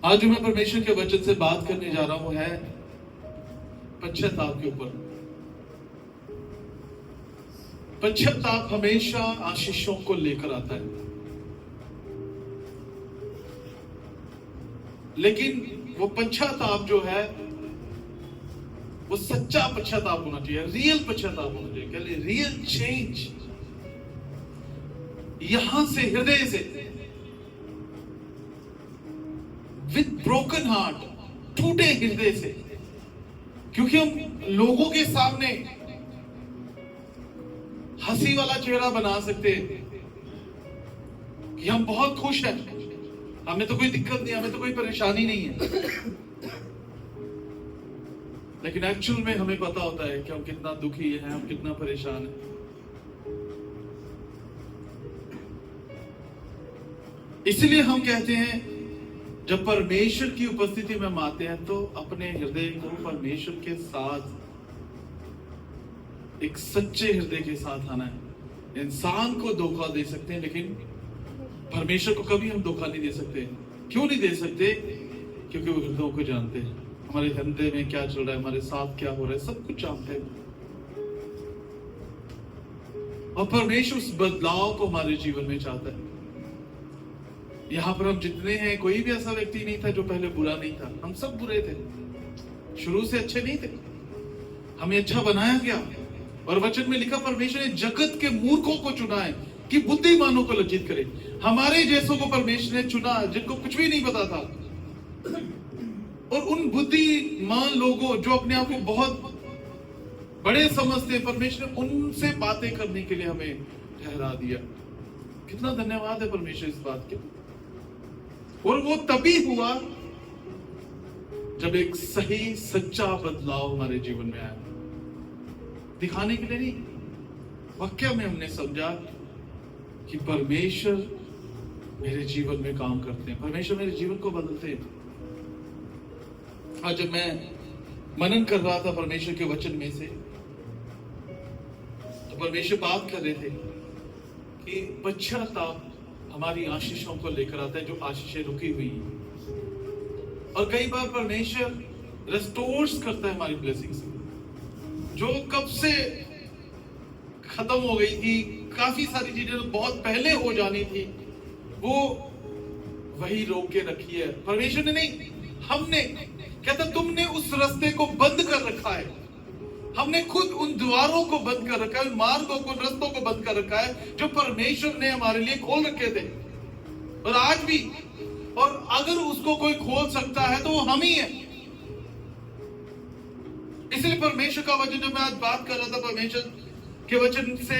आज जो मैं परमेश्वर के वचन से बात करने जा रहा हूं है पश्चाताप के ऊपर। पश्चाताप हमेशा आशीषों को लेकर आता है, लेकिन वो पश्चाताप जो है वो सच्चा पश्चाताप होना चाहिए, रियल पश्चाताप होना चाहिए, कह लिए रियल चेंज। यहां से, हृदय से, विद ब्रोकन हार्ट, टूटे हृदय से। क्योंकि हम लोगों के सामने हंसी वाला चेहरा बना सकते हैं कि हम बहुत खुश हैं, हमें तो कोई दिक्कत नहीं, हमें तो कोई परेशानी नहीं है, लेकिन एक्चुअल में हमें पता होता है कि हम कितना दुखी हैं, हम कितना परेशान हैं। इसलिए हम कहते हैं जब परमेश्वर की उपस्थिति में हम आते हैं तो अपने हृदय को परमेश्वर के साथ, एक सच्चे हृदय के साथ आना है। इंसान को धोखा दे सकते हैं, लेकिन परमेश्वर को कभी हम धोखा नहीं दे सकते। क्यों नहीं दे सकते? क्योंकि वो हृदयों को जानते हैं, हमारे हृदय में क्या चल रहा है, हमारे साथ क्या हो रहा है, सब कुछ जानते हैं। और परमेश्वर उस बदलाव को हमारे जीवन में चाहता है। यहां पर हम जितने हैं, कोई भी ऐसा व्यक्ति नहीं था जो पहले बुरा नहीं था। हम सब बुरे थे, शुरू से अच्छे नहीं थे, हमें अच्छा बनाया गया। और वचन में लिखा परमेश्वर ने जगत के मूर्खों को चुना है कि बुद्धिमानों को लज्जित करे। हमारे जैसों को परमेश्वर ने चुना जिनको कुछ भी नहीं पता था, और उन बुद्धिमान लोगों जो अपने आप को बहुत बड़े समझते, परमेश्वर ने उनसे बातें करने के लिए हमें ठहरा दिया। कितना धन्यवाद है परमेश्वर इस बात के। और वो तभी हुआ जब एक सही सच्चा बदलाव हमारे जीवन में आया। दिखाने के लिए नहीं, वाकई में हमने समझा कि परमेश्वर मेरे जीवन में काम करते हैं, परमेश्वर मेरे जीवन को बदलते हैं। आज जब मैं मनन कर रहा था परमेश्वर के वचन में से, तो परमेश्वर बात कर रहे थे कि पश्चाताप हमारी आशीषों को लेकर आता है, जो आशीषें रुकी हुई हैं। और कई बार परमेश्वर रेस्टोर्स करता है हमारी ब्लेसिंग्स, जो कब से खत्म हो गई थी, काफी सारी चीजें बहुत पहले हो जानी थी, वो वही रोक के रखी है। परमेश्वर ने नहीं, हमने, कहता तुमने उस रास्ते को बंद कर रखा है, हमने खुद उन द्वारों को बंद कर रखा है, मार्गों को, रास्तों को बंद कर रखा है जो परमेश्वर ने हमारे लिए खोल रखे थे, और आज भी। और अगर उसको कोई खोल सकता है तो वो हम ही है। इसलिए परमेश्वर का वचन, जब मैं आज बात कर रहा था परमेश्वर के वचन से,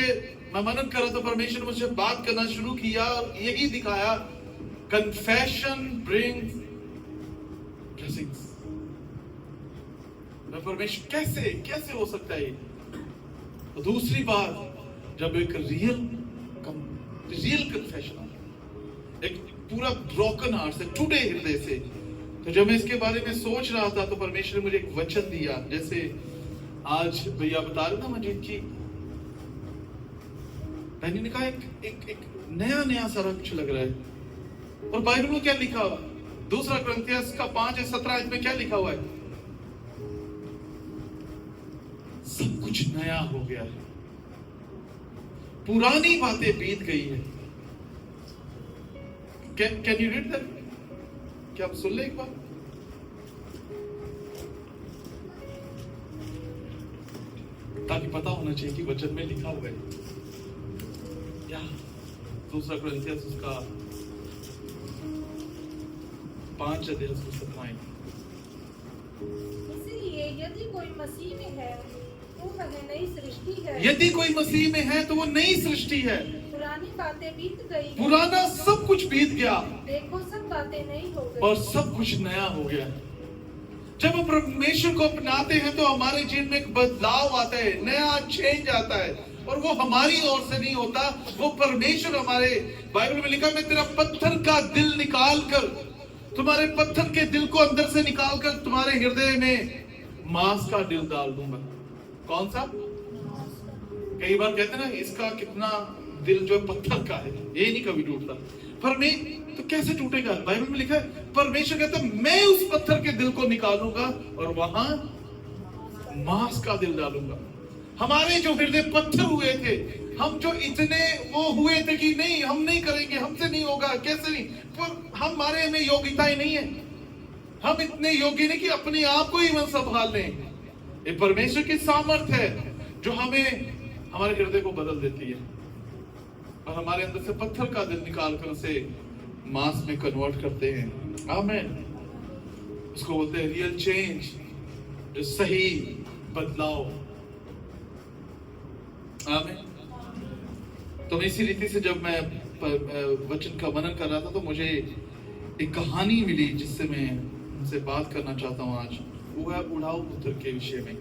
मैं मनन कर रहा था, परमेश्वर ने मुझसे बात करना शुरू किया और यही दिखाया, कन्फेशन ब्रिंग्स ब्लेसिंग्स। परमेश्वर कैसे हो सकता है? तो दूसरी बात, जब एक रियल कन्फेशन आता है, एक पूरा ब्रोकन हार्ट से, टूटे हृदय से। तो जब मैं इसके बारे में सोच रहा था तो परमेश्वर ने मुझे एक वचन दिया, जैसे आज भैया बता रहे ना मजीद की बहनी ने कहा, एक नया सारा कुछ लग रहा है। और बाइबल में क्या लिखा हुआ? 2 कुरिन्थियस का 5:17 में क्या लिखा हुआ है? सब कुछ नया हो गया है, पुरानी बातें बीत गई है। Can you read that? क्या आप सुन ले एक बार? ताकि पता होना चाहिए कि वचन में लिखा हुआ है क्या। 2 कुरिन्थियस उसका 5:17। इसलिए यदि कोई मसीह में है तो वह नई सृष्टि है। यदि कोई मसीह में है तो वो नई सृष्टि है, पुरानी बातें बीत गई, पुराना सब कुछ बीत गया, देखो सब बातें नई हो गई और सब कुछ नया हो गया। जब हम परमेश्वर को अपनाते हैं तो हमारे जीवन में एक बदलाव आता है, नया चेंज आता है, और वो हमारी ओर से नहीं होता, वो परमेश्वर हमारे, बाइबल में लिखा, मैं तेरा पत्थर का दिल निकाल कर, तुम्हारे पत्थर के दिल को अंदर से निकाल कर तुम्हारे हृदय में मांस का दिल डाल दूंगा। कौन सा? कई बार कहते हैं ना, इसका कितना दिल जो पत्थर का है, ये नहीं कभी टूटता। तो कैसे टूटेगा? बाइबल में लिखा है परमेश्वर कहता है मैं उस पत्थर के दिल को निकालूंगा और वहां मांस का दिल डालूंगा। हमारे जो हृदय पत्थर हुए थे, हम जो इतने वो हुए थे कि नहीं हम नहीं करेंगे, हमसे नहीं होगा, कैसे नहीं, पर हमारे में योग्यता ही नहीं है, हम इतने योग्य नहीं कि अपने आप को ही मन संभाल लें। ये परमेश्वर की सामर्थ है जो हमें हमारे हृदय को बदल देती है और हमारे अंदर से पत्थर का दिल निकाल कर उसे मांस में कन्वर्ट करते हैं। आमीन। उसको बोलते हैं रियल चेंज, जो सही बदलाव। आमीन। तो इसी रीति से जब मैं वचन का मनन कर रहा था तो मुझे एक कहानी मिली जिससे मैं उनसे बात करना चाहता हूं आज। वो है उड़ाऊ पुत्र के विषय में।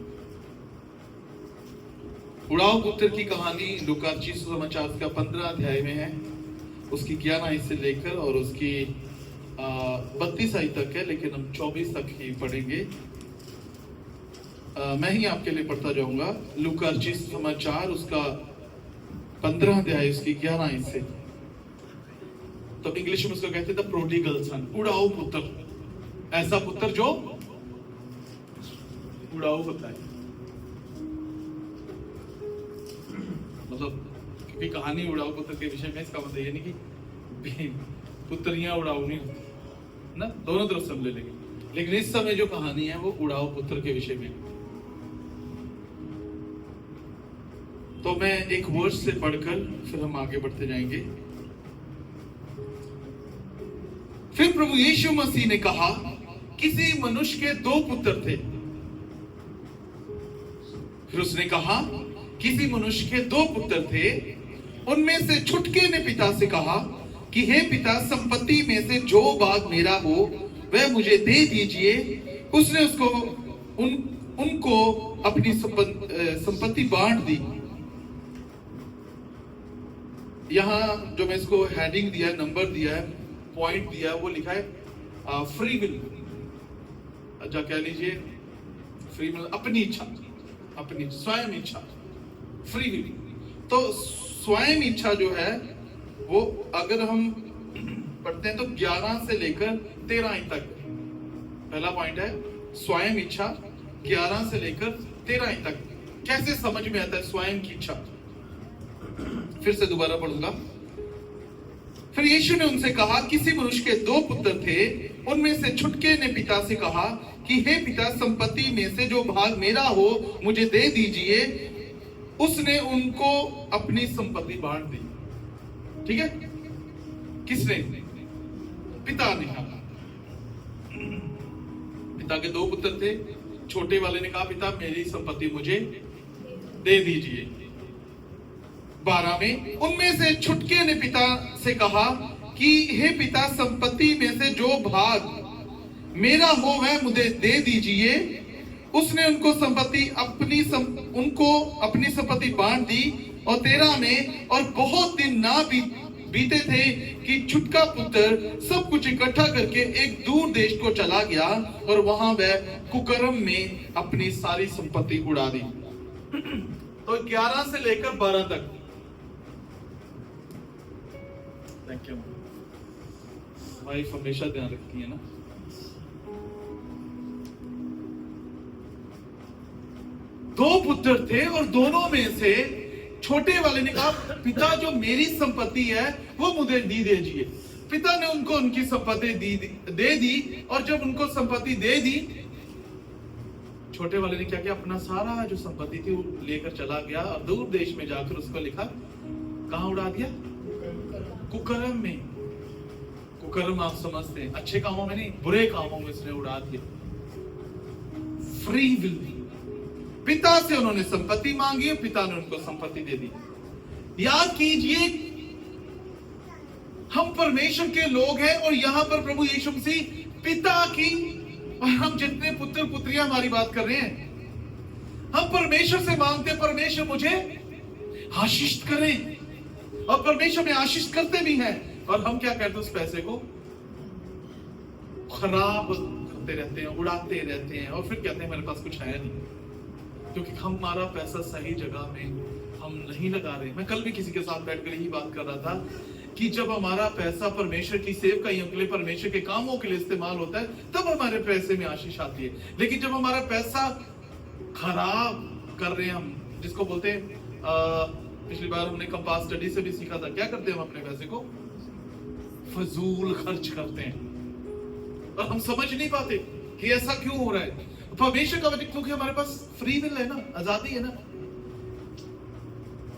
उड़ाऊ पुत्र की कहानी लूका सुसमाचार का 15 अध्याय में है। उसकी 11 से लेकर और उसकी 32 तक है, लेकिन हम 24 तक ही पढ़ेंगे। मैं ही आपके लिए पढ़ता जाऊंगा। लूका सुसमाचार उसका 15 अध्याय उसकी 11 से। तो इंग्लिश में उसको कहते थे प्रोडिगल सन, उड़ाऊ पुत्र। ऐसा पुत्र जो उड़ाऊ होता है। मतलब क्योंकि कहानी उड़ाऊ पुत्र के विषय में, इसका मतलब ये नहीं कि पुत्रियां उड़ाऊ नहीं होती ना, दोनों तरफ सब ले लेंगे, लेकिन इस समय जो कहानी है वो उड़ाऊ पुत्र के विषय में। तो मैं एक वर्ष से पढ़कर फिर हम आगे बढ़ते जाएंगे। फिर प्रभु यीशु मसीह ने कहा, किसी मनुष्य के 2 पुत्र थे। फिर उसने कहा, किसी मनुष्य के 2 पुत्र थे। उनमें से छुटके ने पिता से कहा कि हे पिता, संपत्ति में से जो भाग मेरा हो वह मुझे दे दीजिए। उसने उसको उनको अपनी संपत्ति बांट दी। यहां जो मैं इसको हेडिंग दिया है, नंबर दिया है, पॉइंट दिया है, वो लिखा है फ्री विल। अच्छा कह लीजिए फ्री विल, अपनी इच्छा, अपनी स्वयं इच्छा, फ्री विल। तो स्वयं इच्छा जो है वो अगर हम पढ़ते हैं तो 11 से लेकर 13 तक पहला पॉइंट है, स्वयं इच्छा 11 से लेकर 13 तक। कैसे समझ में आता है स्वयं की इच्छा? फिर से दोबारा पढ़ूंगा। फिर यीशु ने उनसे कहा, किसी मनुष्य के 2 पुत्र थे। उनमें से छुटके ने पिता से कहा कि हे पिता, संपत्ति में से जो भाग मेरा हो मुझे दे दीजिए। उसने उनको अपनी संपत्ति बांट दी। ठीक है, किसने? पिता ने कहा। पिता के 2 पुत्र थे। छोटे वाले ने कहा, पिता मेरी संपत्ति मुझे दे दीजिए। 12 में उनमें से छुटके ने पिता से कहा कि हे पिता, संपत्ति में से जो भाग मेरा हो वह मुझे दे दीजिए। उसने उनको अपनी संपत्ति बांट दी। और 13 में और बहुत दिन ना बीते थे कि छुटका पुत्र सब कुछ इकट्ठा करके एक दूर देश को चला गया और वहां वह कुकर्म में अपनी सारी संपत्ति उड़ा दी। तो 11 से लेकर 12 तक। Thank you. वाइफ हमेशा ध्यान रखती है ना। दो पुत्र थे और दोनों में से छोटे वाले ने कहा, पिता जो मेरी संपत्ति है वो मुझे दी दीजिए। पिता ने उनको उनकी संपत्ति दे दी। और जब उनको संपत्ति दे दी, छोटे वाले ने क्या किया, अपना सारा जो संपत्ति थी वो लेकर चला गया और दूर देश में जाकर उसको लिखा, कहां उड़ा दिया? कुकर्म में। कुकर्म आप समझते हैं, अच्छे कामों में नहीं, बुरे कामों में उसने उड़ा दिया। Free will. पिता से उन्होंने संपत्ति मांगी, पिता ने उनको संपत्ति दे दी। याद कीजिए, हम परमेश्वर के लोग हैं और यहां पर प्रभु यीशु मसीह पिता की, और हम जितने पुत्र पुत्रियां हमारी बात कर रहे हैं, हम परमेश्वर से मांगते हैं, परमेश्वर मुझे आशीष करें। और परमेश्वर में आशीष करते भी हैं। और हम क्या करते हैं, उस पैसे को खराब करते रहते हैं, उड़ाते रहते हैं और फिर कहते हैं मेरे पास कुछ है नहीं, क्योंकि हमारा पैसा सही जगह में हम नहीं लगा रहे। मैं कल भी किसी के साथ बैठकर यही बात कर रहा था। कि जब हमारा पैसा परमेश्वर की सेवकाइयों के लिए, परमेश्वर के कामों के लिए इस्तेमाल होता है, तब हमारे पैसे में आशीष आती है। लेकिन जब हमारा पैसा खराब कर रहे हैं हम, जिसको बोलते हैं पिछली बार हमने कंपास स्टडी से भी सीखा था, क्या करते हैं हम अपने पैसे को फजूल खर्च करते हैं और हम समझ नहीं पाते कि ऐसा क्यों हो रहा है। परमेश्वर का वचन, क्योंकि हमारे पास फ्री विल है ना, आजादी है ना।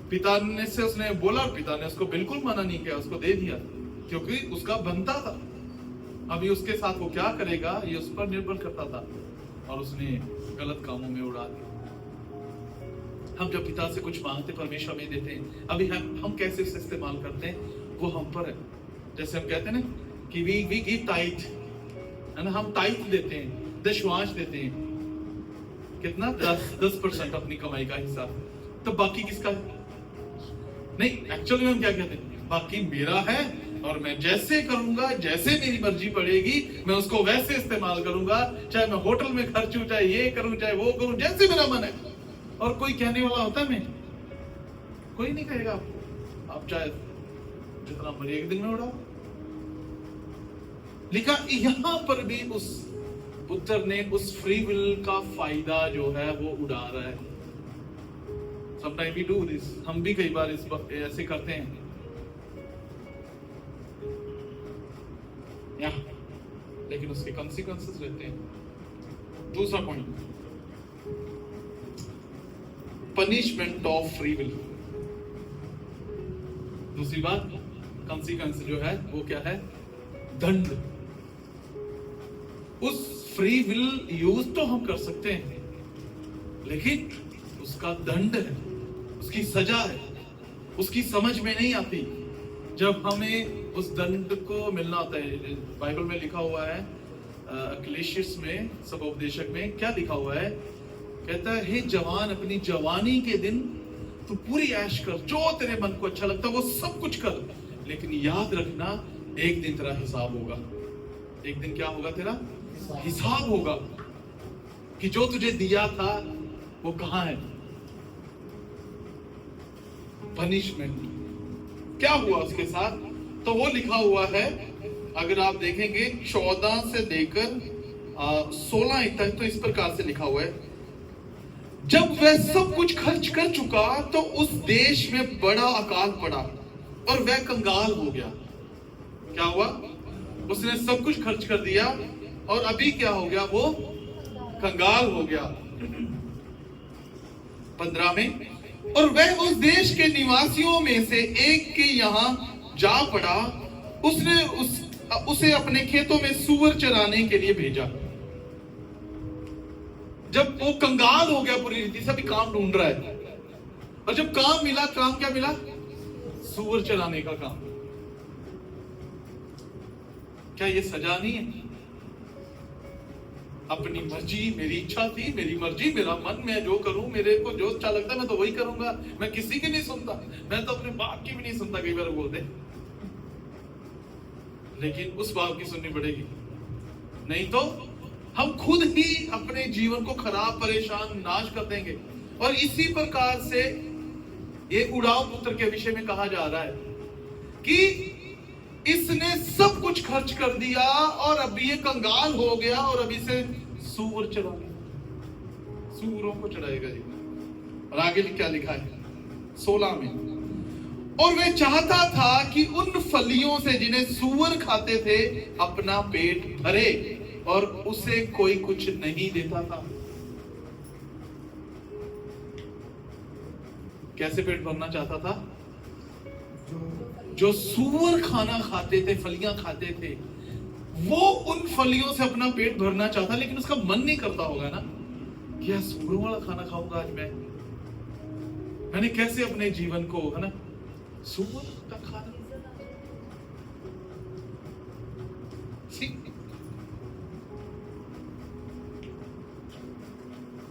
पिता ने से उसने बोला, पिता ने उसको बिल्कुल मना नहीं किया, उसको दे दिया क्योंकि उसका बनता था। अभी उसके साथ वो क्या करेगा ये उस पर निर्भर करता था और उसने गलत कामों में उड़ा दिया। हम जब पिता से कुछ मांगते, परमेश्वर में देते हैं, अभी हम कैसे इसे इस्तेमाल करते हैं वो हम पर है। जैसे हम कहते हैं ना कि वी गिव टाइट, है ना, हम टाइट देते हैं, दशवांश देते हैं। कितना? 10% अपनी कमाई का हिस्सा। तो बाकी किसका है? नहीं, एक्चुअली हम क्या कहते हैं, बाकी मेरा है और मैं जैसे करूंगा, जैसे मेरी मर्जी पड़ेगी, मैं उसको वैसे इस्तेमाल करूंगा। चाहे मैं होटल में खर्चूं, चाहे ये करूं, चाहे वो करूं, जैसे मेरा मन है। और कोई कहने वाला होता है? मैं, कोई नहीं कहेगा आपको। आप चाहे जितना मर्जी एक दिन में उड़ाओ। लिखा यहां पर भी उस पुत्र ने उस फ्री विल का फायदा जो है वो उड़ा रहा है। Sometimes we do this, हम भी कई बार इस वक्त ऐसे करते हैं। या, लेकिन उसके consequences रहते हैं। दूसरा point, punishment of free will. दूसरी बात, consequence जो है वो क्या है? दंड। उस फ्री विल यूज तो हम कर सकते हैं, लेकिन उसका दंड है, उसकी सजा है, उसकी समझ में नहीं आती। जब हमें उस दंड को मिलना होता है, बाइबल में लिखा हुआ है, अक्लेशियस में, सबोपदेशक में क्या लिखा हुआ है? कहता है, हे जवान, अपनी जवानी के दिन तू पूरी ऐश कर, जो तेरे मन को अच्छा लगता है वो सब कुछ कर, लेकिन याद रखना एक दिन तेरा हिसाब होगा। एक दिन क्या होगा? तेरा हिसाब होगा कि जो तुझे दिया था वो कहां है। पनिशमेंट क्या हुआ उसके साथ? तो वो लिखा हुआ है, अगर आप देखेंगे 14 से लेकर 16 तक, तो इस प्रकार से लिखा हुआ है, जब वह सब कुछ खर्च कर चुका तो उस देश में बड़ा अकाल पड़ा और वह कंगाल हो गया। क्या हुआ? उसने सब कुछ खर्च कर दिया और अभी क्या हो गया? वो कंगाल हो गया। 15 में, और वह उस देश के निवासियों में से एक के यहां जा पड़ा। उसने उसे अपने खेतों में सूअर चराने के लिए भेजा। जब वो कंगाल हो गया पूरी रीति से, अभी काम ढूंढ रहा है, और जब काम मिला, काम क्या मिला? सूअर चराने का काम। क्या ये सजा नहीं है? अपनी मर्जी, मेरी इच्छा थी, मेरी मर्जी, मेरा मन, मैं जो करूं, मेरे को जो अच्छा लगता है मैं तो वही करूंगा, मैं किसी की नहीं सुनता, मैं तो अपने बाप की भी नहीं सुनता, कई बार बोलते। लेकिन उस बाप की सुननी पड़ेगी, नहीं तो हम खुद ही अपने जीवन को खराब, परेशान, नाश कर देंगे। और इसी प्रकार से ये उड़ाऊ पुत्र के विषय में कहा जा रहा है कि इसने सब कुछ खर्च कर दिया और अभी ये कंगाल हो गया और अभी से सूअर चराएगा, सूअरों को चढ़ाएगा जी। और आगे क्या लिखा है 16 में, और वह चाहता था कि उन फलियों से जिन्हें सूअर खाते थे अपना पेट भरे, और उसे कोई कुछ नहीं देता था। कैसे पेट भरना चाहता था? जो सूअर खाना खाते थे, फलियां खाते थे, वो उन फलियों से अपना पेट भरना चाहता, लेकिन उसका मन नहीं करता होगा ना, क्या सूअरों वाला खाना खाऊंगा आज मैंने कैसे अपने जीवन को, है ना, सूअर का खाना।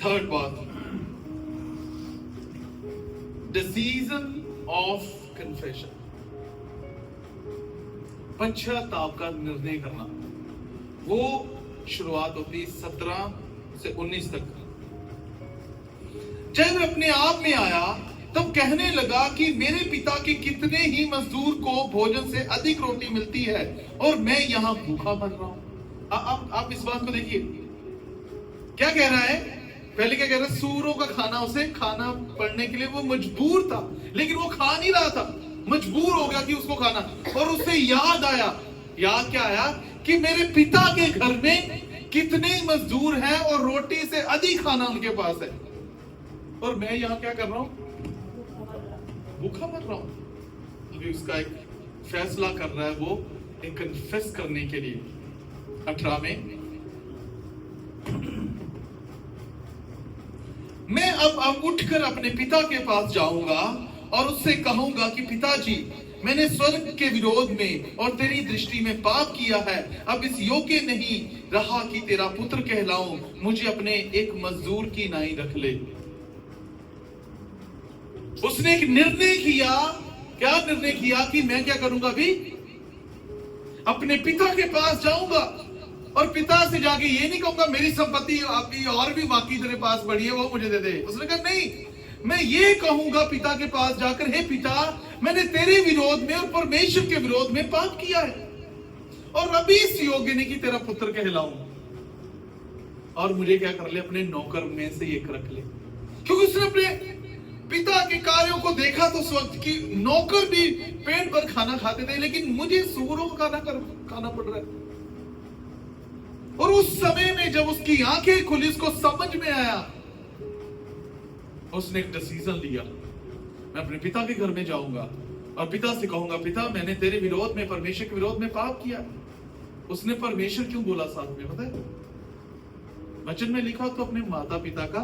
थर्ड बात, द सीजन ऑफ कन्फेशन, पश्चाताप का निर्णय करना। वो शुरुआत होती 17 से 19 तक। जब अपने आप में आया तब कहने लगा कि मेरे पिता के कितने ही मजदूर को भोजन से अधिक रोटी मिलती है और मैं यहाँ भूखा मर रहा हूं। आप इस बात को देखिए, क्या कह रहा है? पहले क्या कह रहा है? सूरों का खाना उसे खाना पड़ने के लिए वो मजबूर था, लेकिन वो खा नहीं रहा था, मजबूर हो गया कि उसको खाना। और उसे याद आया, याद क्या आया? कि मेरे पिता के घर में कितने मजदूर हैं और रोटी से अधिक खाना उनके पास है, और मैं यहाँ क्या कर रहा हूं? भूखा मर रहा हूं। अभी उसका एक फैसला कर रहा है, वो एक कन्फेस करने के लिए। 18 में, मैं अब उठकर अपने पिता के पास जाऊंगा और उससे कहूंगा कि पिताजी, मैंने स्वर्ग के विरोध में और तेरी दृष्टि में पाप किया है, अब इस योग्य नहीं रहा कि तेरा पुत्र कहलाऊं, मुझे अपने एक मजदूर की नाई रख ले। उसने एक निर्णय किया। क्या निर्णय किया? कि मैं क्या करूंगा? अभी अपने पिता के पास जाऊंगा और पिता से जाके ये नहीं कहूंगा मेरी संपत्ति अभी और भी बाकी तेरे पास बड़ी है, वो मुझे दे दे। उसने कहा नहीं, मैं ये कहूंगा पिता के पास जाकर, हे पिता, मैंने तेरे विरोध में और परमेश्वर के विरोध में पाप किया है और अभी इस योग्य नहीं कि तेरा पुत्र कहलाऊं, और मुझे क्या कर ले? अपने नौकर में से एक रख ले। क्योंकि उसने अपने पिता के कार्यों को देखा तो उस वक्त की नौकर भी पेट भर खाना खाते थे, लेकिन मुझे सूरों का खाना पड़ रहा है। और उस समय में जब उसकी आंखें खुली, उसको समझ में आया, उसने एक डिसीजन लिया, मैं अपने पिता के घर में जाऊंगा और पिता से कहूंगा, पिता, मैंने तेरे विरोध में, परमेश्वर के विरोध में पाप किया। उसने परमेश्वर क्यों बोला साथ में, पता है? वचन में लिखा तो अपने माता पिता का,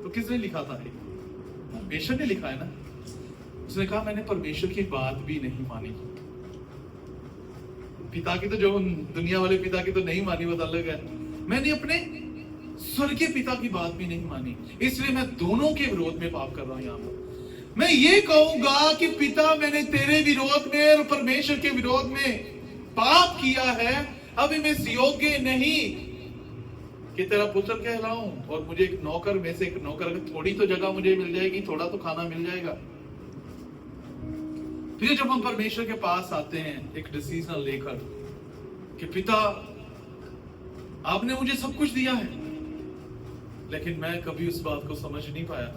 तो किसने लिखा था? परमेश्वर ने लिखा है ना। उसने कहा, मैंने परमेश्वर की बात भी नहीं मानी। पिता की तो, जो दुनिया वाले पिता की तो नहीं मानी, वो अलग है। मैंने अपने स्वर्गीय पिता की बात भी नहीं मानी, इसलिए मैं दोनों के विरोध में पाप कर रहा हूं। यहां पर मैं ये कहूंगा कि पिता, मैंने तेरे विरोध में और परमेश्वर के विरोध में पाप किया है, अभी मैं इस योग्य नहीं कि तेरा पुत्र कहलाऊं, और मुझे एक नौकर में से एक नौकर, थोड़ी तो जगह मुझे मिल जाएगी, थोड़ा तो खाना मिल जाएगा। फिर जब हम परमेश्वर के पास आते हैं एक डिसीजन लेकर कि पिता, आपने मुझे सब कुछ दिया है, लेकिन मैं कभी उस बात को समझ नहीं पाया,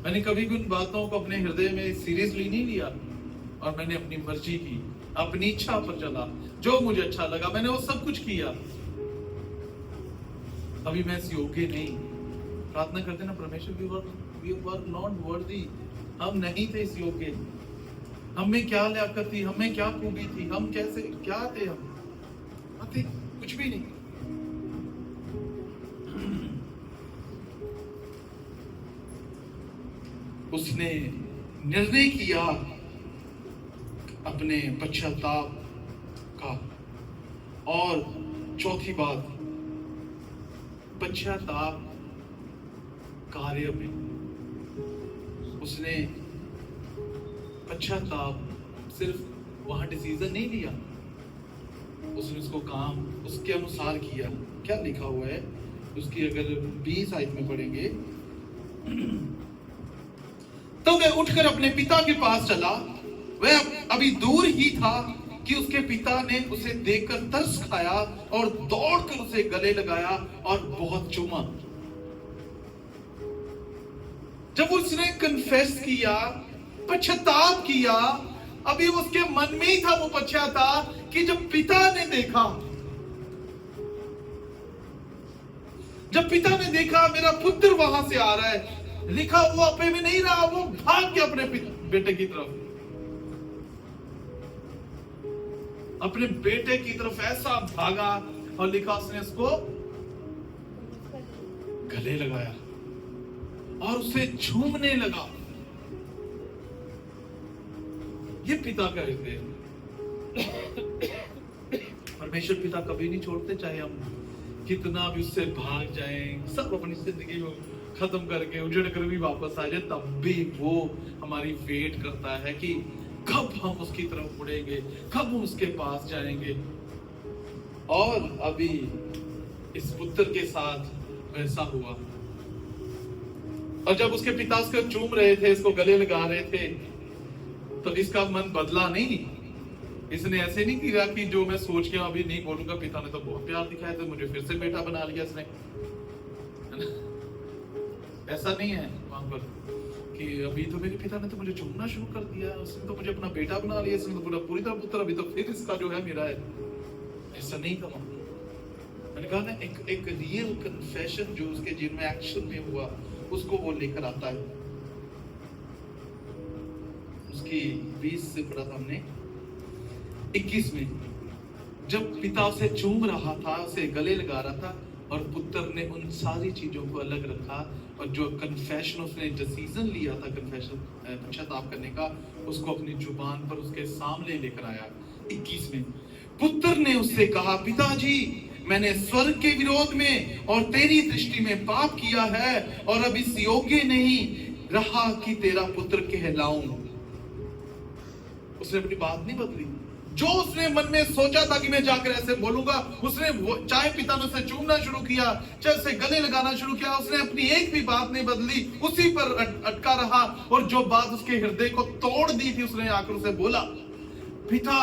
मैंने कभी उन बातों को अपने हृदय में सीरियसली नहीं लिया, और मैंने अपनी मर्जी की, अपनी इच्छा पर चला, जो मुझे अच्छा लगा मैंने वो सब कुछ किया। अभी मैं इस योग्य नहीं। प्रार्थना करते ना परमेश्वर की, वी वर नॉट वर्दी, हम नहीं थे इस योग्य। हमें क्या लियाकत थी, हमें क्या खूबी थी, हम कैसे क्या थे, हम थे कुछ भी नहीं। उसने निर्णय किया अपने पश्चाताप का। और चौथी बात, पश्चाताप कार्य में उसने पश्चाताप सिर्फ वहां डिसीजन नहीं लिया, उसने उसको काम उसके अनुसार किया। क्या लिखा हुआ है उसकी, अगर 20 आयत में पढ़ेंगे, तो वह उठकर अपने पिता के पास चला। वह अभी दूर ही था कि उसके पिता ने उसे देखकर तरस खाया और दौड़कर उसे गले लगाया और बहुत चूमा। जब उसने कन्फेस किया, पश्चाताप किया, अभी उसके मन में ही था वो पश्चाताप कि जब पिता ने देखा, जब पिता ने देखा मेरा पुत्र वहां से आ रहा है, लिखा वो अपने में नहीं रहा, वो भाग के अपने बेटे की तरफ, अपने बेटे की तरफ ऐसा भागा, और लिखा उसने उसको गले लगाया और उसे झूमने लगा। ये पिता का हृदय। परमेश्वर पिता कभी नहीं छोड़ते, चाहे हम कितना भी उससे भाग जाएं, सब अपनी जिंदगी को खत्म करके उजड़ कर भी वापस आ जाए, तब भी वो हमारी वेट करता है कि कब हम उसकी तरफ मुड़ेंगे, कब हम उसके पास जाएंगे। और अभी इस पुत्र के साथ वैसा हुआ। और जब उसके पिता उसको चूम रहे थे, इसको गले लगा रहे थे, तो इसका मन बदला नहीं। इसने ऐसे नहीं किया कि जो मैं सोच के अभी नहीं बोलूंगा, पिता ने तो बहुत प्यार दिखाया तो मुझे फिर से बेटा बना लिया इसने, ऐसा नहीं है वहां पर कि अभी तो मेरे पिता ने तो मुझे चूमना शुरू कर दिया, उसने तो मुझे अपना बेटा बना लिया, इसने तो पूरी तरह पुत्र, अभी तो फिर इसका जो है मेरा है। ऐसा नहीं था। मैंने कहा ना, एक रियल कन्फेशन जो उसके जीवन में एक्शन में हुआ, उसको वो लेकर आता है। उसकी 20 से पढ़ा था हमने, 21 में जब पिता उसे चूम रहा था, उसे गले लगा रहा था, और पुत्र ने उन सारी चीजों को अलग रखा, और जो कन्फेशन उसने डिसीजन लिया था, कन्फेशन पश्चाताप करने का, उसको अपनी जुबान पर उसके सामने लेकर आया। 21 में पुत्र ने उससे कहा, पिताजी, मैंने स्वर्ग के विरोध में और तेरी दृष्टि में पाप किया है, और अब इस योग्य नहीं रहा कि तेरा पुत्र कहलाऊं। उसने अपनी बात नहीं बदली। जो उसने मन में सोचा था कि मैं जाकर ऐसे बोलूंगा, उसने चाहे पिता ने उसे चूमना शुरू किया, चाहे उसे गले लगाना शुरू किया, उसने अपनी एक भी बात नहीं बदली, उसी पर अटका रहा। और जो बात उसके हृदय को तोड़ दी थी, उसने आकर उसे बोला, पिता,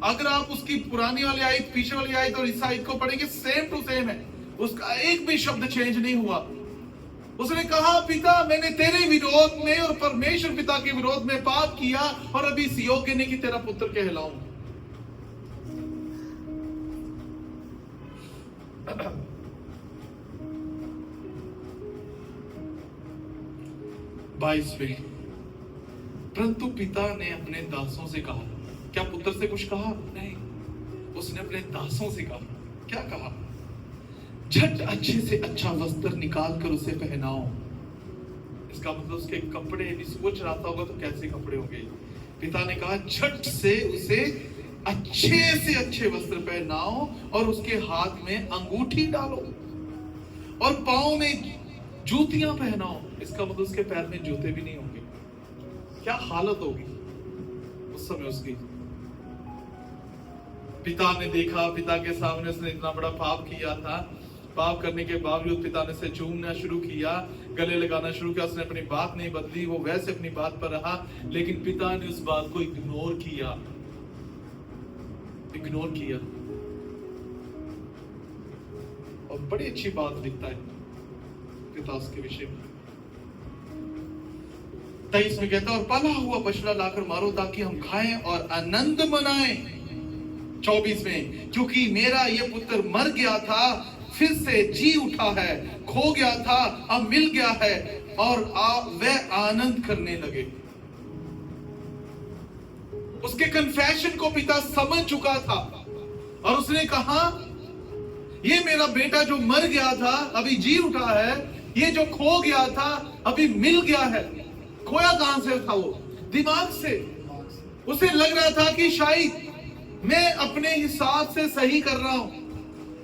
अगर आप उसकी पुरानी वाली आयत, पीछे वाली आयत और इस आयत को पढ़ेंगे, सेम टू सेम है, उसका एक भी शब्द चेंज नहीं हुआ। उसने कहा, पिता, मैंने तेरे विरोध में और परमेश्वर पिता के विरोध में पाप किया, और अभी इस योग्य नहीं कि तेरा पुत्र कहलाऊं। 22 में, परंतु पिता ने अपने दासों से कहा। क्या पुत्र से कुछ कहा? नहीं, उसने अपने दासों से कहा। क्या कहा? झट अच्छे से अच्छा वस्त्र निकाल कर उसे पहनाओ। इसका मतलब उसके कपड़े, यदि सोच रहा था होगा तो कैसे कपड़े होंगे। पिता ने कहा, झट से उसे अच्छे से अच्छे वस्त्र पहनाओ, और उसके हाथ में अंगूठी डालो, और पांव में जूतियां पहनाओ। इसका मतलब उसके पैर में जूते भी नहीं होंगे। क्या हालत होगी उस समय उसकी। पिता ने देखा, पिता के सामने उसने इतना बड़ा पाप किया था। पाप करने के बावजूद पिता ने उसे चूमना शुरू किया, गले लगाना शुरू किया। उसने अपनी बात नहीं बदली, वो वैसे अपनी बात पर रहा, लेकिन पिता ने उस बात को इग्नोर किया। और बड़ी अच्छी बात लिखता है पिता उसके विषय में। 23 में कहता है, और पला हुआ बछड़ा लाकर मारो ताकि हम खाएं और आनंद मनाएं। 24 में, क्योंकि मेरा ये पुत्र मर गया था, फिर से जी उठा है, खो गया था, अब मिल गया है, और वह आनंद करने लगे। उसके कन्फेशन को पिता समझ चुका था, और उसने कहा, ये मेरा बेटा जो मर गया था अभी जी उठा है, ये जो खो गया था अभी मिल गया है। खोया कहां से था? वो दिमाग से। उसे लग रहा था कि शायद मैं अपने हिसाब से सही कर रहा हूं।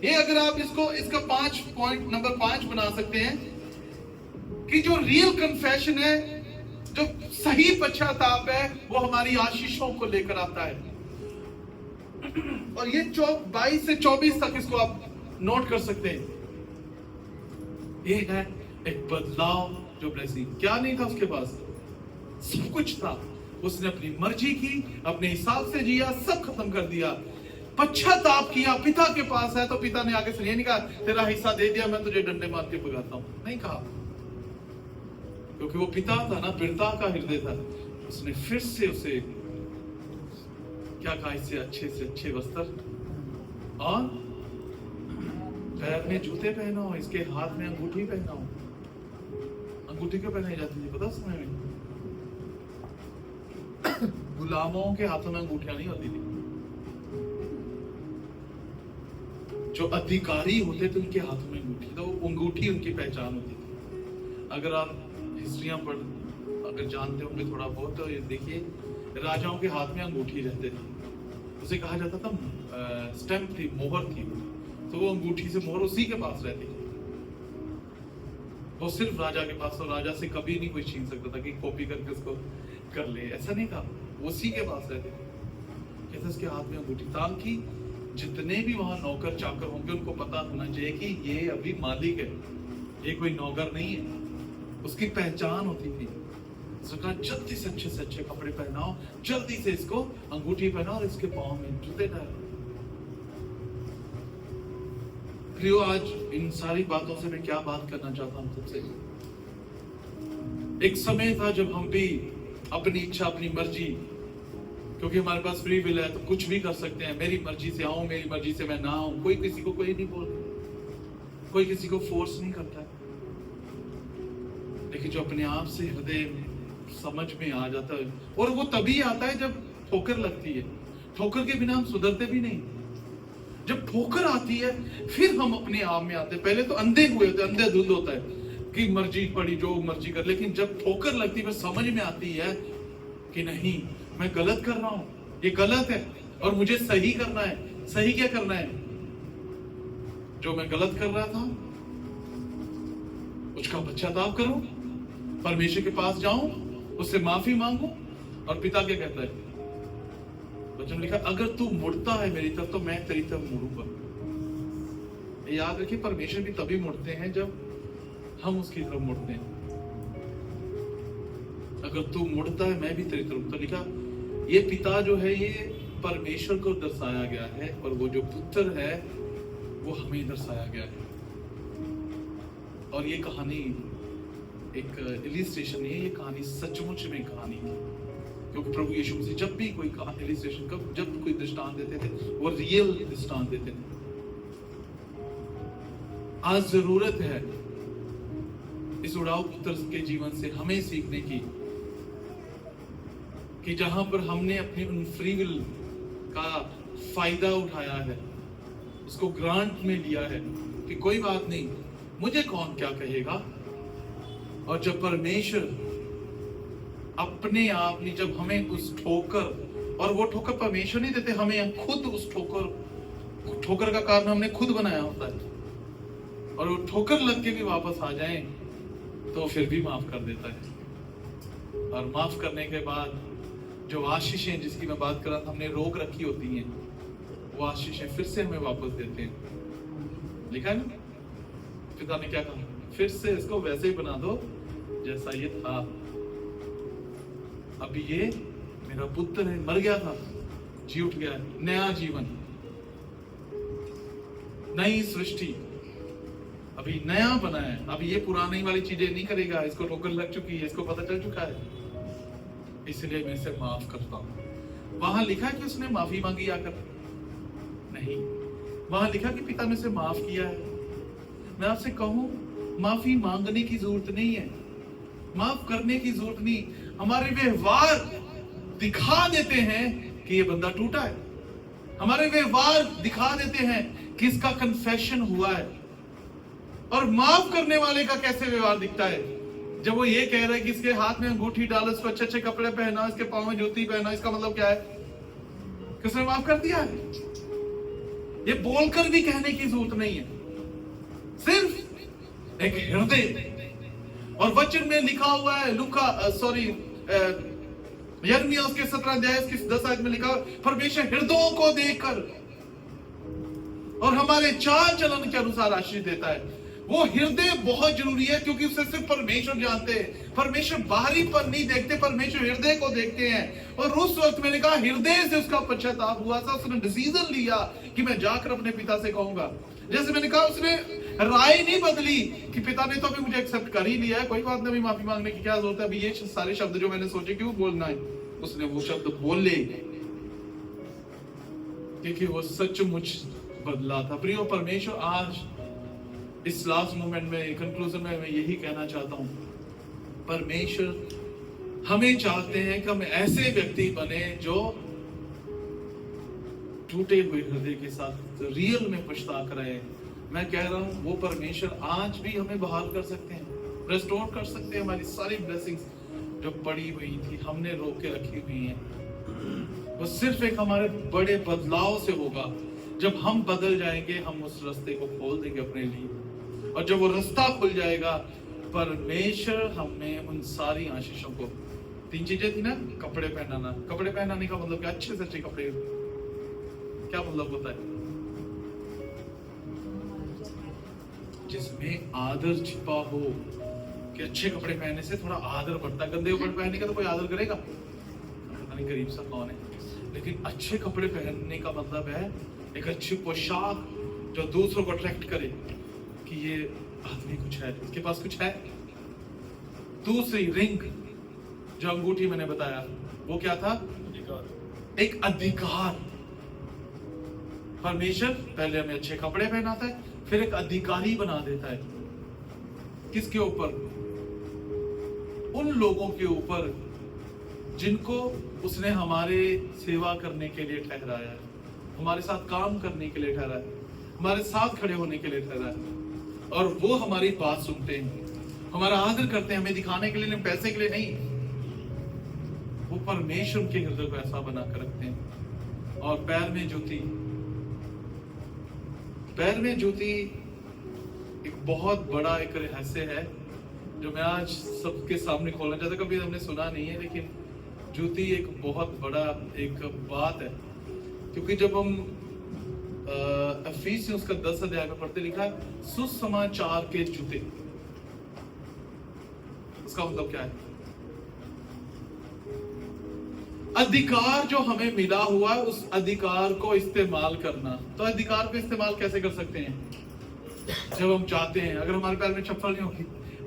ये अगर आप इसका 5 पॉइंट नंबर 5 बना सकते हैं कि जो रियल कन्फेशन है, जो सही पश्चाताप है, वो हमारी आशीषों को लेकर आता है। और ये 22 से 24 तक इसको आप नोट कर सकते हैं। ये है एक बदलाव, जो ब्लेसिंग। क्या नहीं था उसके पास? सब कुछ था। उसने अपनी मर्जी की, अपने हिसाब से जिया, सब खत्म कर दिया। पश्चाताप किया, पिता के पास है, तो पिता ने आगे से ये नहीं कहा, तेरा हिस्सा दे दिया, मैं तुझे डंडे मार के भगाता हूं। नहीं कहा, क्योंकि वो पिता था ना, पिता का हृदय था। उसने फिर से उसे क्या कहा? इससे अच्छे वस्त्र और पैर में जूते पहनाओ, इसके हाथ में अंगूठी पहनाओ। अंगूठी क्यों पहनाई जाती थी पता? समय में गुलामों के हाथों में अंगूठियां नहीं होती थी। जो अधिकारी होते थे उनके हाथों में अंगूठी, तो अंगूठी उनकी पहचान होती थी। अगर आप हिस्ट्रियां अगर जानते होंगे थोड़ा बहुत, तो देखिए, राजाओं के हाथ में अंगूठी रहते थे। उसे कहा जाता था स्टैम्प थी, मोहर थी, तो वो अंगूठी से मोहर उसी के पास रहती थी। वो सिर्फ राजा के पास, तो राजा से कभी नहीं कोई छीन सकता था कि कॉपी करके उसको कर ले, ऐसा नहीं था। वो उसी के पास रहते थे। कहते उसके हाथ में अंगूठी, ताकि जितने भी वहां नौकर चाकर होंगे उनको पता होना चाहिए कि ये अभी मालिक है, ये कोई नौकर नहीं है। उसकी पहचान होती थी। उसने कहा जल्दी से अच्छे कपड़े पहनाओ, जल्दी से इसको अंगूठी पहनाओ और इसके पाँव में जूते डालो। प्रियो, आज इन सारी बातों से मैं क्या बात करना चाहता हूं तुमसे। एक समय था जब हम भी अपनी इच्छा, अपनी मर्जी, क्योंकि हमारे पास फ्री विल है तो कुछ भी कर सकते हैं। मेरी मर्जी से आऊं, मेरी मर्जी से मैं ना आऊं, कोई किसी को कोई नहीं बोलता, कोई किसी को फोर्स नहीं करता है। लेकिन जो अपने आप से हृदय समझ में आ जाता है, और वो तभी आता है जब ठोकर लगती है। ठोकर के बिना हम सुधरते भी नहीं। जब ठोकर आती है फिर हम अपने आप में आते हैं। पहले तो अंधे हुए होते, अंधे धुंध होता है कि मर्जी पड़ी, जो मर्जी कर। लेकिन जब ठोकर लगती है, समझ में आती है कि नहीं, मैं गलत कर रहा हूं, ये गलत है और मुझे सही करना है। सही क्या करना है? जो मैं गलत कर रहा था उसका पश्चाताप करूं, परमेश्वर के पास जाऊं, उससे माफी मांगू। और पिता क्या कहता है? वचन लिखा, अगर तू मुड़ता है मेरी तरफ तो मैं तेरी तरफ मुड़ूंगा। याद रखिए, परमेश्वर भी तभी मुड़ते हैं जब हम उसकी तरफ मुड़ते हैं। अगर तू मुड़ता है मैं भी तेरी तरफ। तो लिखा, ये पिता जो है ये परमेश्वर को दर्शाया गया है, और वो जो पुत्र है वो हमें दर्शाया गया है। और ये कहानी एक इलिस्ट्रेशन नहीं है, ये कहानी सचमुच में कहानी है। क्योंकि प्रभु यीशु मसीह जब भी कोई इलिस्ट्रेशन का, जब कोई दृष्टांत देते थे, वो रियल दृष्टांत देते थे। आज जरूरत है इस उड़ाऊ पुत्र के जीवन से हमें सीखने की, कि जहां पर हमने अपनी उन फ्री विल का फायदा उठाया है, उसको ग्रांट में लिया है कि कोई बात नहीं, मुझे कौन क्या कहेगा। और जब परमेश्वर अपने आप ने, जब हमें उस ठोकर, और वो ठोकर परमेश्वर नहीं देते, हमें खुद उस ठोकर का कारण हमने खुद बनाया होता है। और वो ठोकर लग के भी वापस आ जाए तो फिर भी माफ कर देता है। और माफ करने के बाद जो आशीषें जिसकी मैं बात कर रहा था, हमने रोक रखी होती हैं, वो आशीषें फिर से हमें वापस देते हैं। लिखा है ना, पिता ने क्या कहा? फिर से इसको वैसे ही बना दो जैसा ये था। अभी ये मेरा पुत्र है, मर गया था, जी उठ गया, नया जीवन, नई सृष्टि, अभी नया बना है। अभी ये पुरानी वाली चीजें नहीं करेगा, इसको ठोकर लग चुकी है, इसको पता चल चुका है, इसलिए मैं इसे माफ करता हूं। वहां लिखा कि उसने माफी मांगी आकर? नहीं, वहां लिखा कि पिता ने उसे माफ किया है। मैं आपसे कहूं, माफी मांगने की जरूरत नहीं है, माफ करने की जरूरत नहीं। हमारे व्यवहार दिखा देते हैं कि ये बंदा टूटा है। हमारे व्यवहार दिखा देते हैं कि इसका कन्फेशन हुआ है। और माफ करने वाले का कैसे व्यवहार दिखता है? जब वो ये कह रहा है कि इसके हाथ में अंगूठी डालो, इसको अच्छे अच्छे कपड़े पहना, इसके पांव में जूती पहना, इसका मतलब क्या है? किसने माफ कर दिया है? ये बोलकर भी कहने की जरूरत नहीं है, सिर्फ एक हृदय। और वचन में लिखा हुआ है, यिर्मयाह उसके 17 अध्याय की 10 आयत में लिखा, परमेश्वर हृदयों को देखकर और हमारे चाल चलन के अनुसार आशीष देता है। वो हृदय बहुत जरूरी है, क्योंकि उसे सिर्फ परमेश्वर जानते हैं। परमेश्वर बाहरी पर नहीं देखते, परमेश्वर हृदय को देखते हैं। और उस वक्त मैंने कहा, हृदय से उसका पश्चाताप हुआ था, उसने डिसीजन लिया कि मैं जाकर अपने पिता से कहूंगा। जैसे मैंने कहा, उसने राय नहीं बदली कि पिता ने तो अभी मुझे एक्सेप्ट कर ही लिया है, कोई बात नहीं, माफी मांगने की क्या जरूरत है, अभी ये सारे शब्द जो मैंने सोचे क्यों बोलना है, उसने वो शब्द बोले क्योंकि वो सचमुच बदला था। प्रिय परमेश्वर, आज इस लास्ट मोमेंट में, कंक्लूजन में मैं यही कहना चाहता हूं, परमेश्वर हमें चाहते हैं कि हम ऐसे व्यक्ति बने जो टूटे हुए हृदय के साथ रियल में पछता कर रहे। मैं कह रहा हूं, वो परमेश्वर आज भी हमें बहाल कर सकते हैं, रेस्टोर कर सकते हैं। हमारी सारी ब्लेसिंग्स जो पड़ी हुई थी, हमने रोक के रखी हुई हैं, वो सिर्फ एक हमारे बड़े बदलाव से होगा। जब हम बदल जाएंगे, हम उस रास्ते को खोल देंगे अपने लिए, और जब वो रास्ता खुल जाएगा, परमेश्वर हमें उन सारी आशीषों को, 3 चीजें थी ना, कपड़े पहनाना, कपड़े पहनाने का मतलब क्या? अच्छे से अच्छे कपड़े, क्या मतलब होता है? जिसमें आदर छिपा हो, कि अच्छे कपड़े पहनने से थोड़ा आदर बढ़ता है। गंदे कपड़े पहनने का तो कोई आदर करेगा? पता नहीं गरीब सा कौन है। लेकिन अच्छे कपड़े पहनने का मतलब है एक अच्छी पोशाक जो दूसरों को अट्रैक्ट करे कि ये आदमी कुछ है, इसके पास कुछ है। दूसरी रिंग जो अंगूठी मैंने बताया, वो क्या था? एक अधिकार। परमेश्वर पहले हमें अच्छे कपड़े पहनाता है, फिर एक अधिकारी बना देता है। किसके ऊपर? उन लोगों के ऊपर जिनको उसने हमारे सेवा करने के लिए ठहराया है, हमारे साथ काम करने के लिए ठहराया है, हमारे साथ खड़े होने के लिए ठहराया है। और वो हमारी बात सुनते हैं, हमारा आदर करते हैं, हमें दिखाने के लिए, पैसे के लिए नहीं। वो परमेश्वर के हृदय को ऐसा बना कर रखते हैं। और पैर में जूती, पैर में जूती एक बहुत बड़ा एक रहस्य है जो मैं आज सबके सामने खोलना चाहता। कभी हमने सुना नहीं है, लेकिन जूती एक बहुत बड़ा एक बात है। क्योंकि जब हम इफिसियंस का 10 अध्याय में पढ़ते, लिखा है सुसमाचार के जूते। उसका मतलब क्या है? अधिकार जो हमें मिला हुआ है, उस अधिकार को इस्तेमाल करना। तो अधिकार को इस्तेमाल कैसे कर सकते हैं? जब हम चाहते हैं, अगर हमारे पैर में चप्पल नहीं होगी,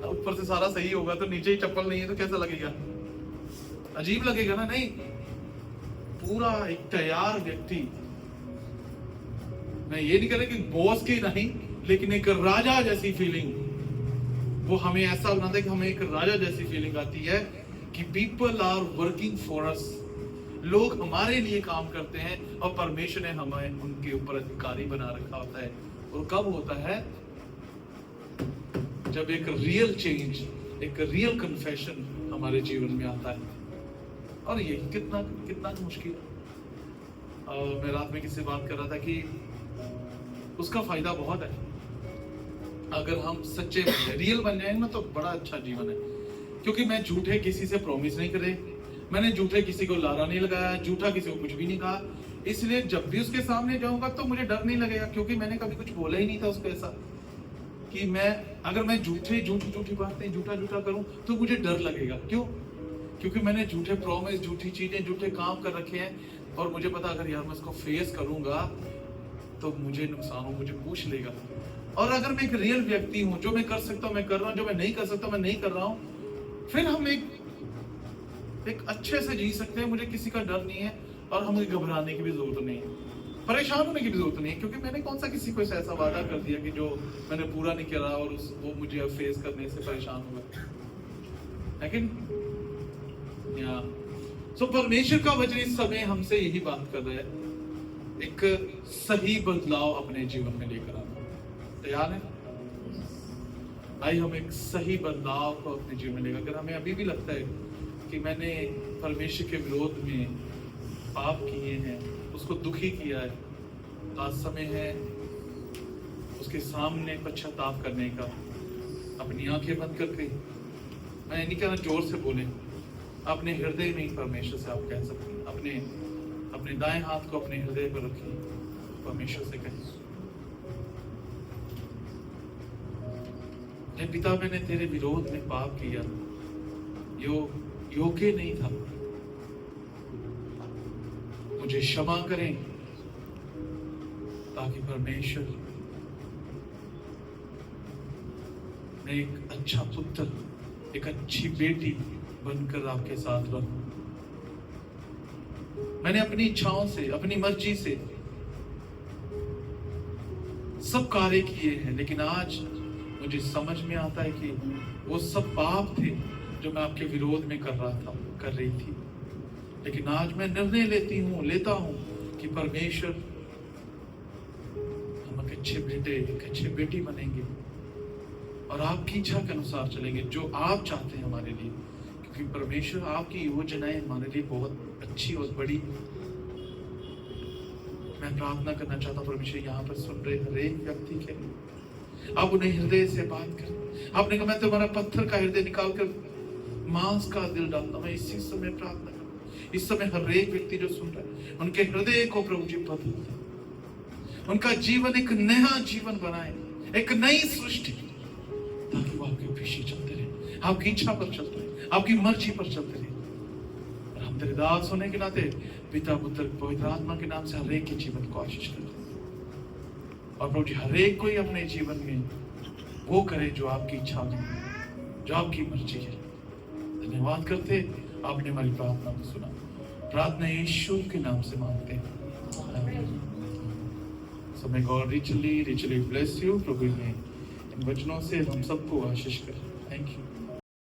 ऊपर से सारा सही होगा तो नीचे ही चप्पल नहीं है, तो कैसा लगेगा? अजीब लगेगा ना? नहीं, पूरा एक तैयार व्यक्ति, मैं ये नहीं कह रहा कि बॉस की नहीं, लेकिन एक राजा जैसी फीलिंग, वो हमें ऐसा बनाता है कि हमें एक राजा जैसी फीलिंग आती है कि people are working for us. लोग हमारे लिए काम करते हैं और परमेश्वर ने हमें उनके ऊपर अधिकारी बना रखा होता है। और कब होता है? जब एक रियल चेंज, एक रियल कन्फेशन हमारे जीवन में आता है। और ये कितना कितना मुश्किल है। और मैं रात में किसी से बात कर रहा था कि उसका फायदा बहुत है। अगर हम सच्चे बन जाए, रियल बन जाएंगे ना, तो बड़ा अच्छा जीवन है। क्योंकि मैं झूठे किसी से प्रॉमिस नहीं करे, मैंने झूठे किसी को लारा नहीं लगाया, झूठा किसी को कुछ भी नहीं कहा। इसलिए जब भी उसके सामने जाऊंगा तो मुझे डर नहीं लगेगा, क्योंकि मैंने कभी कुछ बोला ही नहीं था उसको ऐसा कि अगर मैं झूठी बातें झूठा करूं तो मुझे डर लगेगा। क्यों? क्योंकि मैंने झूठे प्रॉमिस, झूठी चीजें, झूठे काम कर रखे हैं। और मुझे पता, अगर यार मैं इसको फेस करूंगा तो मुझे नुकसान हो, मुझे पूछ लेगा। और अगर मैं एक रियल व्यक्ति हूं, जो मैं कर सकता हूं मैं कर रहा हूं, जो मैं नहीं कर सकता मैं नहीं कर रहा हूं, फिर हम एक अच्छे से जी सकते हैं। मुझे किसी का डर नहीं है और हमें घबराने की भी जरूरत नहीं है, परेशान होने की भी जरूरत नहीं है। क्योंकि मैंने कौन सा किसी को ऐसा वादा कर दिया कि जो मैंने पूरा नहीं करा और वो मुझे अब फेस करने से परेशान होगा। लेकिन सो परमेश्वर का वचन इस समय हमसे यही बात कर रहा है, एक सही बदलाव अपने जीवन में लेकर आना। तैयार है? भाई, हम एक सही बदलाव को अपने जीवन में लेकर, अगर हमें अभी भी लगता है कि मैंने परमेश्वर के विरोध में पाप किए हैं, उसको दुखी किया है, तो आज समय है उसके सामने पश्चाताप करने का। अपनी आंखें बंद करके, मैं नहीं कहना जोर से बोले, अपने हृदय में ही परमेश्वर से आप कह सकते हैं। अपने दाएं हाथ को अपने हृदय पर रखिए, परमेश्वर से कहिए, हे पिता, मैंने तेरे विरोध में पाप किया, योग्य नहीं था, मुझे क्षमा करें, ताकि परमेश्वर मैं एक अच्छा पुत्र, एक अच्छी बेटी बनकर आपके साथ रहूं। मैंने अपनी इच्छाओं से, अपनी मर्जी से सब कार्य किए हैं, लेकिन आज मुझे समझ में आता है कि वो सब पाप थे जो मैं आपके विरोध में कर रही थी। लेकिन आज मैं निर्णय लेता हूं कि परमेश्वर, हम एक अच्छे बेटे, एक अच्छे बेटी बनेंगे और आपकी इच्छा के अनुसार चलेंगे, जो आप चाहते हैं हमारे लिए। क्योंकि परमेश्वर, आपकी योजनाएं हमारे लिए बहुत अच्छी और बड़ी। मैं प्रार्थना करना चाहता हूं परमेश्वर, यहाँ पर सुन रहे हर एक व्यक्ति के लिए आप उन्हें हृदय से बात करें। आपने कहा मैं तुम्हारा पत्थर का हृदय निकाल कर मांस का दिल डालता। मैं इसी समय प्रार्थना करूं, इस समय हर एक व्यक्ति जो सुन रहा है, उनके हृदय को प्रभु जी बदल दे, उनका जीवन एक नया जीवन बनाए, एक नई सृष्टि, ताकि वो आपके पीछे चलते रहे, आपकी इच्छा पर चलते रहे, आपकी मर्जी पर चलते रहे। और हम तेरे दास होने के नाते पिता पुत्र पवित्र आत्मा के नाम से हर एक के जीवन को आशीष करते हैं। और प्रभु जी हर एक कोई अपने जीवन में वो करे जो आपकी इच्छा है, जो आपकी मर्जी है। धन्यवाद करते, आपने हमारी प्रार्थना को सुना। प्रार्थना यीशु के नाम से मांगते हैं। So may God richly bless you। प्रभु ने इन वचनों से हम सबको आशीष करें। Thank you.